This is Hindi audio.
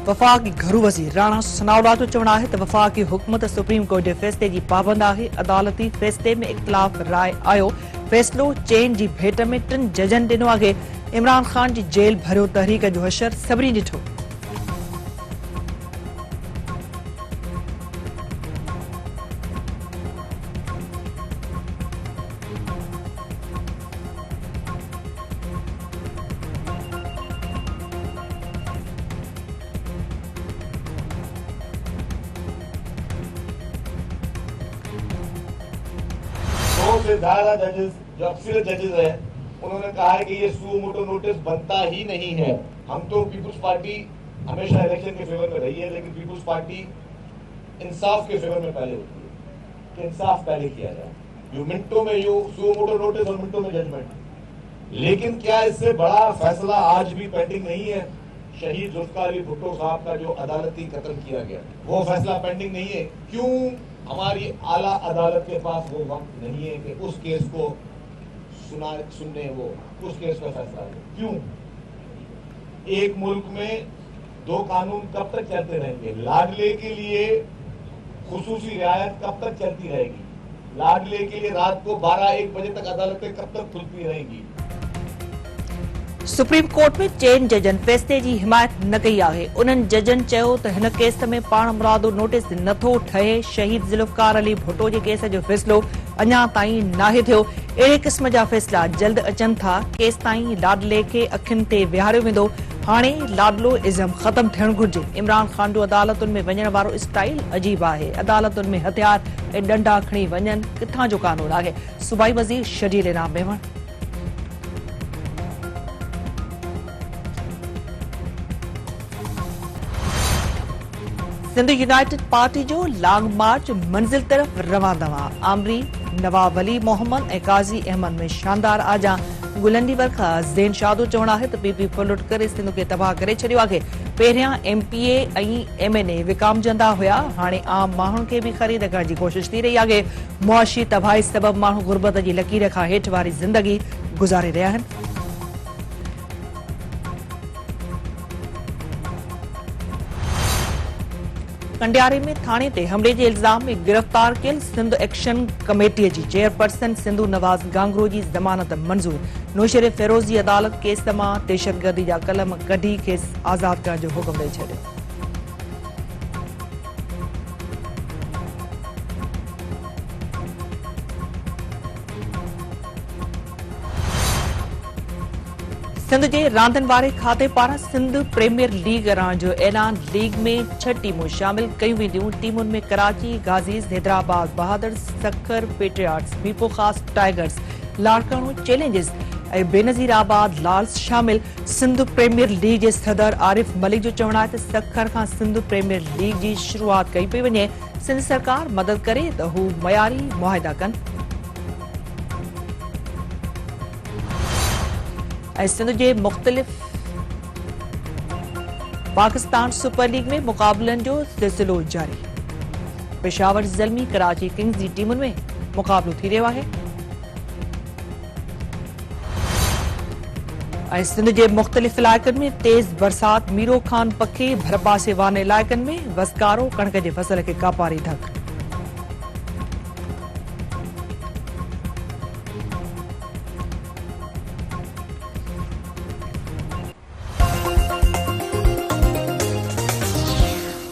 वफ़ाक़ी घरू वज़ीर राणा सनाउल्लाह जो चवणु आहे त वफ़ाक़ी हुकूमत सुप्रीम कोर्ट जे फ़ैसिले जी पाबंद आहे। अदालती फ़ैसिले में इख़्तिलाफ़ राय आयो। फ़ैसिलो चेन जी भेट में 3 जजनि ॾिनो आहे। इमरान ख़ान जी जेल भरियो तहरीक जो हशर सभिनी ॾिठो। से ज्यादा जजेस जो अक्सर जजेस हैं उन्होंने कहा है कि ये सुओ मोटो नोटिस बनता ही नहीं है। हम तो पीपुल्स पार्टी हमेशा इलेक्शन के फेवर में रही है, लेकिन पीपुल्स पार्टी इंसाफ के फेवर में पहले होती है कि इंसाफ पहले किया जाए। यू मिनटों में यू सुओ मोटो नोटिस और मिनटों में जजमेंट। लेकिन क्या इससे बड़ा फैसला आज भी पेंडिंग नहीं है? शहीद जुल्फ़िकार अली भुट्टो साहब का जो अदालती कत्ल किया गया वो फैसला पेंडिंग नहीं है? क्यों हमारी आला अदालत के पास वो वक्त नहीं है कि उस केस को सुनने वो उस केस का फैसला ले? क्यों? एक मुल्क में 2 कानून कब तक चलते रहेंगे? लाडले के लिए खुसूसी रियायत कब तक चलती रहेगी? लाडले के लिए रात को 12-1 बजे तक अदालतें कब तक खुलती रहेंगी? सुप्रीम कोर्ट में चेन जजन फैसले की हिमायत न कई आहे। उन्हनि जजन चयो त हिन केस में पाण मुरादो नोटिस नथो ठहे। शहीद जुल्फ़िकार अली भुट्टो जे केस जो फैसलो अञा ताईं नाहे थियो। अहिड़े क़िस्म जा फैसला जल्द अचनि था। केस ताईं लाडले खे अखियुनि ते विहारियो वेंदो। हाणे लाडलो इज़म ख़त्म थियणु घुरिजे। इमरान ख़ान जो अदालतुनि में वञण वारो स्टाइल अजीब आहे। अदालतुनि में हथियार ऐं डंडा खणी वञनि किथां जो कानून आहे? सूबाई वज़ीर शजील इनाम मेमण। सिंध यूनाइटेड पार्टी जो लॉन्ग मार्च मंजिल तरफ रवां दवा। आमरी नवाब अली मोहम्मद ऐं काज़ी अहमद में शानदार आजा। गुलंडी वर्खा ज़ैन शादो चवणु आहे त पीपी फलुट करे सिंध खे तबाह करे छॾियो आहे। पहिरियां MPA ऐं MNA विकामजंदा हुया, हाणे आम माण्हुनि खे बि ख़रीद करण जी कोशिश थी रही आहे। मुआशी तबाही सबबि माण्हू गुरबत जी लकीर खां हेठि वारी ज़िंदगी गुज़ारे रहिया आहिनि। कंडियारे में थाने ते हमले जे इल्ज़ाम में गिरफ्तार कयल सिंध एक्शन कमेटी जी चेयरपर्सन सिंधु नवाज़ गांगरो जी ज़मानत मंज़ूर। नौशेरे फेरोज़ी अदालत केस मां दहशतगर्दी जा कलम कढी खेसि आज़ाद करण जो हुकुम ॾेई छॾियो। सिंध जे रांदियुनि वारे खाते पारां सिंध प्रीमियर लीग हलाइण जो ऐलान। लीग में 6 टीमूं शामिल कयूं वेंदियूं। टीमुनि में कराची गाज़ीज़, हैदराबाद बहादुर्स, सक्खर पेट्रियाट्स, मीरपुर ख़ास टाइगर्स, लाड़काणो चैलेंजर्स ऐं बेनज़ीराबाद लार्स शामिल। सिंध प्रीमियर लीग जे सदर आरिफ मलिक जो चवणु आहे त सक्खर खां सिंध प्रीमियर लीग जी शुरूआत कई पई वञे। सिंध सरकार मदद करे त हू मयारी मुआहिदा कनि। सिंध के मुख्तलिफ पाकिस्तान सुपर लीग में मुकाबलन जो सिलसिलो जारी। पेशावर ज़ल्मी कराची किंग्स की टीमुनि में मुकाबलो थी रहियो आहे। सिंध के मुख्तलिफ इलाइक़नि में तेज़ बरसात। मीरो खान पखे भरपासे वारनि इलाइक़नि में वसकारो कणक जे फसल के कापारी धक।